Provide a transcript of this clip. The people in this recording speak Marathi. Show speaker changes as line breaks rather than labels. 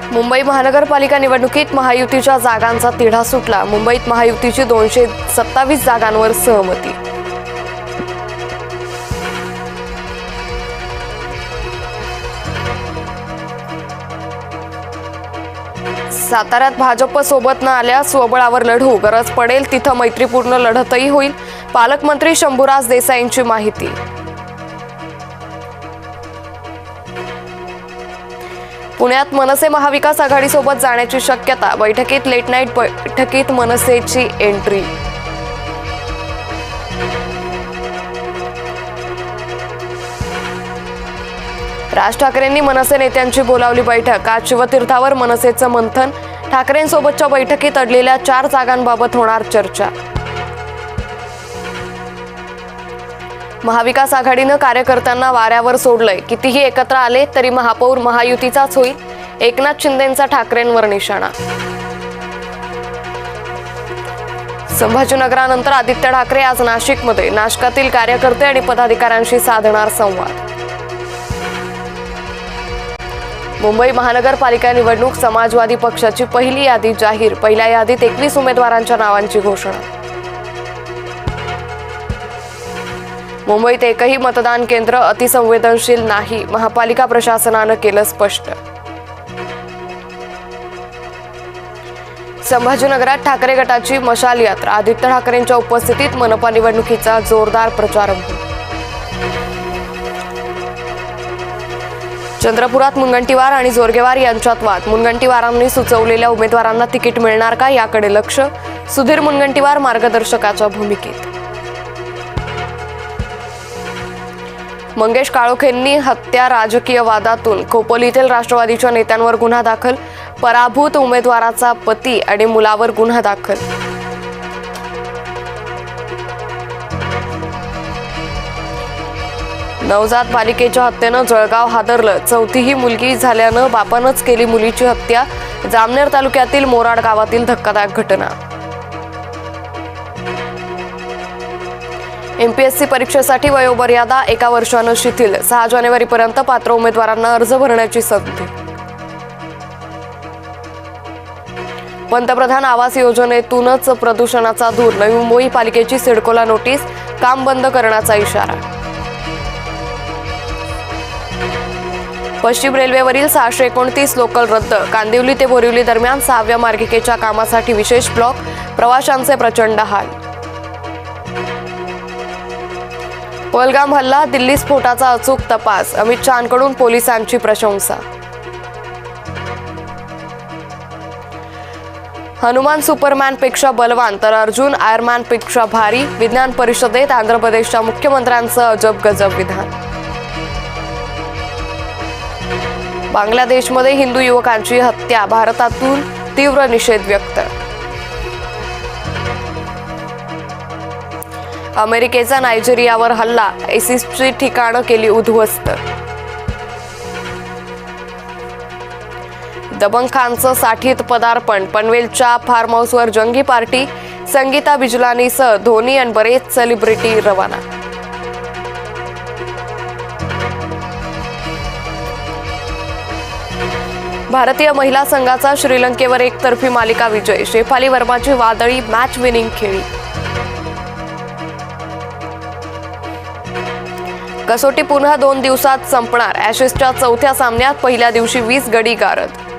मुंबई महानगरपालिका निवडणुकीत महायुतीच्या जागांचा तिढा सुटला। मुंबईत महायुतीची 227 जागांवर सहमती। साताऱ्यात भाजप सोबत न आल्यास स्वबळावर लढू, गरज पडेल तिथं मैत्रीपूर्ण लढतही होईल। पालकमंत्री शंभूराज देसाईंची माहिती। पुण्यात मनसे महाविकास आघाडीसोबत जाण्याची शक्यता, बैठकीत लेट नाईट बैठकीत मनसेची एंट्री। राज ठाकरेंनी मनसे नेत्यांची बोलावली बैठक, आज शिवतीर्थावर मनसेचं मंथन। ठाकरेंसोबतच्या बैठकीत अडलेल्या 4 जागांबाबत होणार चर्चा। महाविकास आघाडीनं कार्यकर्त्यांना वाऱ्यावर सोडलंय, कितीही एकत्र आले तरी महापौर महायुतीचाच होईल। एकनाथ शिंदेंचा ठाकरेंवर निशाणा। संभाजीनगरानंतर आदित्य ठाकरे आज नाशिकमध्ये, नाशकातील कार्यकर्ते आणि पदाधिकाऱ्यांशी साधणार संवाद। मुंबई महानगरपालिका निवडणूक, समाजवादी पक्षाची पहिली यादी जाहीर, पहिल्या यादीत 21 उमेदवारांच्या नावांची घोषणा। मुंबईत एकही मतदान केंद्र अतिसंवेदनशील नाही, महापालिका प्रशासनानं केलं स्पष्ट। संभाजीनगरात ठाकरे गटाची मशाल यात्रा, आदित्य ठाकरेंच्या उपस्थितीत मनपा निवडणुकीचा जोरदार प्रचारारंभ। चंद्रपुरात मुनगंटीवार आणि जोरगेवार यांच्यात वाद, मुनगंटीवारांनी सुचवलेल्या उमेदवारांना तिकीट मिळणार का याकडे लक्ष, सुधीर मुनगंटीवार मार्गदर्शकाच्या भूमिकेत। मंगेश काळोखेंनी हत्या राजकीय वादातून, खोपोलीतील राष्ट्रवादीच्या नेत्यांवर गुन्हा दाखल, पराभूत उमेदवाराचा पती आणि मुलावर गुन्हा दाखल। नवजात बालिकेच्या हत्येनं जळगाव हादरलं, चौथीही मुलगी झाल्यानं बापानंच केली मुलीची हत्या, जामनेर तालुक्यातील मोराड गावातील धक्कादायक घटना। एमपीएससी परीक्षेसाठी वयोमर्यादा 1 वर्षानं शिथिल, 6 जानेवारीपर्यंत पात्र उमेदवारांना अर्ज भरण्याची संधी। पंतप्रधान आवास योजनेतूनच प्रदूषणाचा धूर, नवी मुंबई पालिकेची सिडकोला नोटीस, काम बंद करण्याचा इशारा। पश्चिम रेल्वेवरील 629 लोकल रद्द, कांदिवली ते बोरिवली दरम्यान 6व्या मार्गिकेच्या कामासाठी विशेष ब्लॉक, प्रवाशांचे प्रचंड हाल। पहलगाम हल्ला, दिल्ली स्फोटाचा अचूक तपास, अमित शहांकडून पोलिसांची प्रशंसा। हनुमान सुपरमॅनपेक्षा बलवान तर अर्जुन आयरमॅनपेक्षा भारी, विज्ञान परिषदेत आंध्र प्रदेशच्या मुख्यमंत्र्यांचं अजब गजब विधान। बांगलादेशमध्ये हिंदू युवकांची हत्या, भारतातून तीव्र निषेध व्यक्त। अमेरिकेचा नायजेरियावर हल्ला, आयसिसची ठिकाणं केली उद्ध्वस्त। दबंग खानचं 60th पदार्पण, पनवेलच्या फार्म हाऊसवर जंगी पार्टी, संगीता बिजलानीसह धोनी आणि बरेच सेलिब्रिटी रवाना। भारतीय महिला संघाचा श्रीलंकेवर एकतर्फी मालिका विजय, शेफाली वर्माची वादळी मॅच विनिंग खेळी। कसोटी पुन्हा 2 दिवसात संपणार, ॲशेसच्या 4थ्या सामन्यात पहिल्या दिवशी 20 गडी गारद।